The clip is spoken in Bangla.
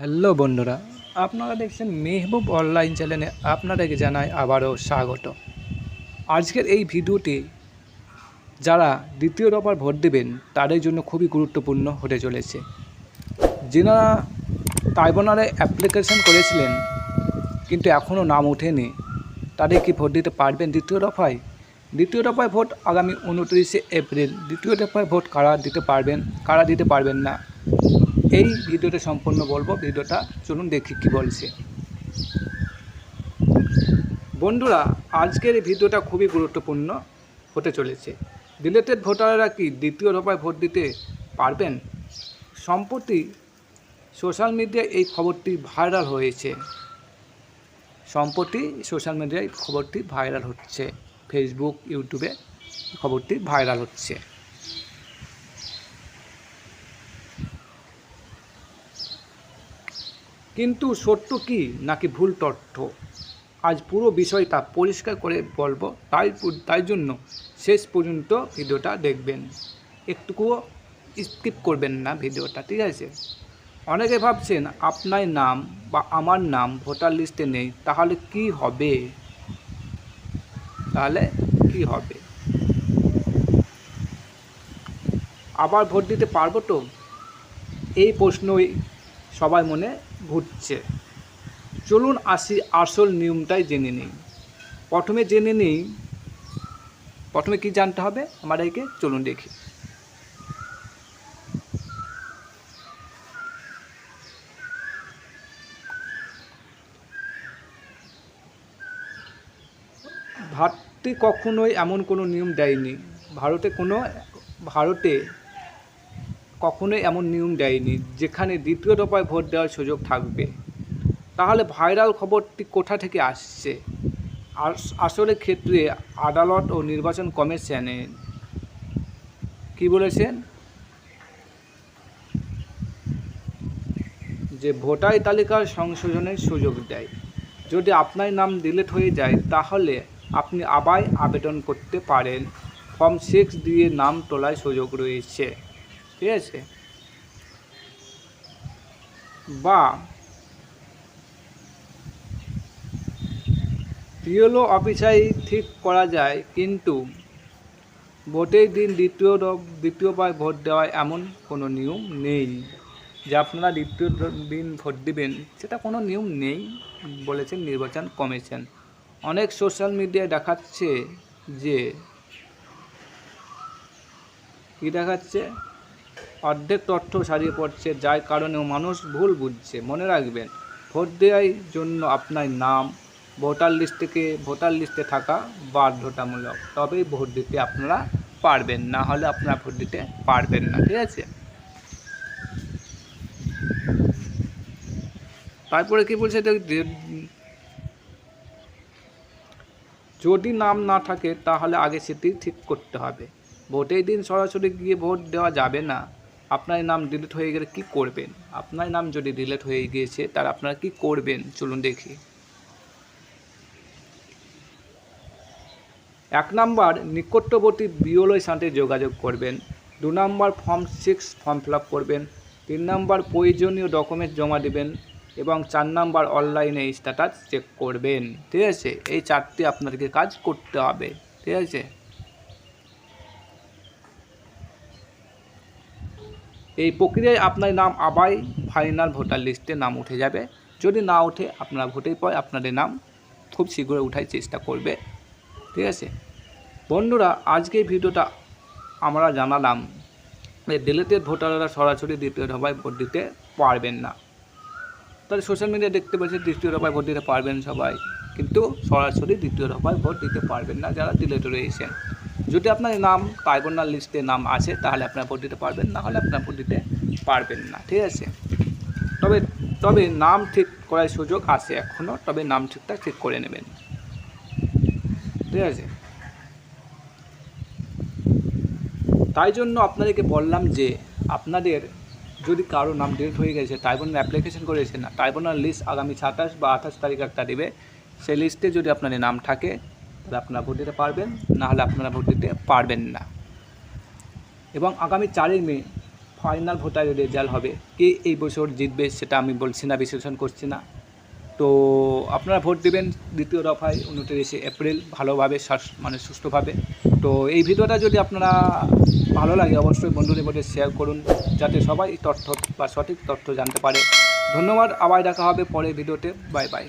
হ্যালো বন্ধুরা, আপনারা দেখছেন মেহবুব অনলাইন চ্যানেলে আপনাদেরকে জানাই আবারও স্বাগত। আজকের এই ভিডিওটি যারা দ্বিতীয় দফার ভোট দেবেন তাদের জন্য খুবই গুরুত্বপূর্ণ হতে চলেছে। যিনারা ট্রাইব্যুনালে অ্যাপ্লিকেশন করেছিলেন কিন্তু এখনও নাম ওঠেনি, তাদের কি ভোট দিতে পারবেন দ্বিতীয় দফায়? দ্বিতীয় দফায় ভোট আগামী 29শে এপ্রিল। দ্বিতীয় দফায় ভোট কারা দিতে পারবেন, কারা দিতে পারবেন না, এই ভিডিওটা সম্পূর্ণ বলবো। ভিডিওটা চলুন দেখি কি বলছে। বন্ধুরা, আজকের এই ভিডিওটা খুবই গুরুত্বপূর্ণ হতে চলেছে। ডিলেটেড ভোটাররা কি দ্বিতীয় দফায় ভোট দিতে পারবেন? সম্প্রতি সোশ্যাল মিডিয়ায় এই খবরটি ভাইরাল হয়েছে। খবরটি ভাইরাল হচ্ছে, ফেসবুক, ইউটিউবে খবরটি ভাইরাল হচ্ছে। কিন্তু সত্য কি নাকি ভুল তথ্য, আজ পুরো বিষয়টা পরিষ্কার করে বলবো। তাই জন্য শেষ পর্যন্ত ভিডিওটা দেখবেন, একটুকুও স্কিপ করবেন না ভিডিওটা, ঠিক আছে? অনেকে ভাবছেন আপনার নাম বা আমার নাম ভোটার লিস্টে নেই, তাহলে কি হবে? আবার ভোট দিতে পারবো তো? এই প্রশ্নই সবাই মনে ঘুরছে। চলুন আসল নিয়মটাই জেনে নিই। প্রথমে কি জানতে হবে আমাদেরকে, চলুন দেখি। ভারতে কখনোই এমন কোনো নিয়ম দেয়নি। ভারতে কখনোই এমন নিয়ম দেয়নি যেখানে দ্বিতীয় দফায় ভোট দেওয়ার সুযোগ থাকবে। তাহলে ভাইরাল খবরটি কোথা থেকে আসছে? আসলে ক্ষেত্রে আদালত ও নির্বাচন কমিশনে কি বলেছেন যে ভোটার তালিকার সংশোধনের সুযোগ দেয়। যদি আপনার নাম ডিলিট হয়ে যায় তাহলে আপনি আবার আবেদন করতে পারেন। ফর্ম 6 দিয়ে নাম তোলার সুযোগ রয়েছে, ঠিক আছে? বা বিএলও অফিসাই ঠিক করা যায়, কিন্তু ভোটের দিন দ্বিতীয়বার ভোট দেওয়ায় এমন কোনো নিয়ম নেই যে আপনারা দ্বিতীয় দিন ভোট দিবেন, সেটা কোনো নিয়ম নেই বলেছেন নির্বাচন কমিশন। অনেক সোশ্যাল মিডিয়ায় দেখাচ্ছে যে অর্ধেক তথ্য ছাড়িয়ে পড়ছে, যার কারণে মানুষ ভুল বুঝছে। মনে রাখবেন, ভোট দেওয়ার জন্য আপনার নাম ভোটার লিস্টে থাকা বাধ্যতামূলক, তবেই ভোট দিতে আপনারা পারবেন, না হলে আপনারা ভোট দিতে পারবেন না, ঠিক আছে? তারপরে কি বলছে, যদি নাম না থাকে তাহলে আগে সেটি ঠিক করতে হবে। ভোটের দিন সরাসরি গিয়ে ভোট দেওয়া যাবে না। আপনার নাম ডিলিট হয়ে গেলে কি করবেন? আপনার নাম যদি ডিলিট হয়ে গিয়েছে তাহলে আপনারা কি করবেন, চলুন দেখি। 1 নাম্বার, নিকটবর্তী বিএলওর সাথে যোগাযোগ করবেন। 2 নাম্বার, ফর্ম 6 ফিল আপ করবেন। 3 নাম্বার, প্রয়োজনীয় ডকুমেন্ট জমা দেবেন। এবং 4 নাম্বার, অনলাইনে স্ট্যাটাস চেক করবেন, ঠিক আছে? এই 4টি আপনাদেরকে কাজ করতে হবে, ঠিক আছে? এই প্রক্রিয়ায় আপনার নাম আবার ফাইনাল ভোটার লিস্টে নাম উঠে যাবে। যদি না ওঠে, আপনারা ভোটের পর আপনাদের নাম খুব শীঘ্রই উঠার চেষ্টা করবে, ঠিক আছে? বন্ধুরা, আজকে এই ভিডিওটা আমরা জানালাম যে ডিলেটেড ভোটাররা সরাসরি দ্বিতীয় দফায় ভোট দিতে পারবেন না। তাহলে সোশ্যাল মিডিয়ায় দেখতে পাচ্ছি দ্বিতীয় দফায় ভোট দিতে পারবেন সবাই, কিন্তু সরাসরি দ্বিতীয় দফায় ভোট দিতে পারবেন না যারা ডিলেট রয়েছেন। যদি আপনার নাম ট্রাইব্যুনাল লিস্টে নাম আছে তাহলে আপনারা ভোট দিতে পারবেন, না হলে আপনারা ভোট দিতে পারবেন না, ঠিক আছে? তবে নাম ঠিক করার সুযোগ আছে এখনও, তবে নাম ঠিকঠাক ঠিক করে নেবেন, ঠিক আছে? তাই জন্য আপনাদেরকে বললাম যে আপনাদের যদি কারো নাম ডিলিট হয়ে গেছে, ট্রাইব্যুনাল অ্যাপ্লিকেশন করেছে না, ট্রাইব্যুনাল লিস্ট আগামী 27 বা 28 তারিখ একটা দেবে, সেই লিস্টে যদি আপনাদের নাম থাকে তাহলে আপনারা ভোট দিতে পারবেন, না হলে আপনারা ভোট দিতে পারবেন না। এবং আগামী 4 মে ফাইনাল ভোটারের রেজাল্ট হবে, কে এই বছর জিতবে সেটা আমি বলছি না, বিশ্লেষণ করছি না। তো আপনারা ভোট দেবেন দ্বিতীয় দফায় 29 এপ্রিল ভালোভাবে মানে সুষ্ঠুভাবে। তো এই ভিডিওটা যদি আপনারা ভালো লাগে অবশ্যই বন্ধুদের মধ্যে শেয়ার করুন, যাতে সবাই তথ্য বা সঠিক তথ্য জানতে পারে। ধন্যবাদ, আবার দেখা হবে পরের ভিডিওতে। Bye bye.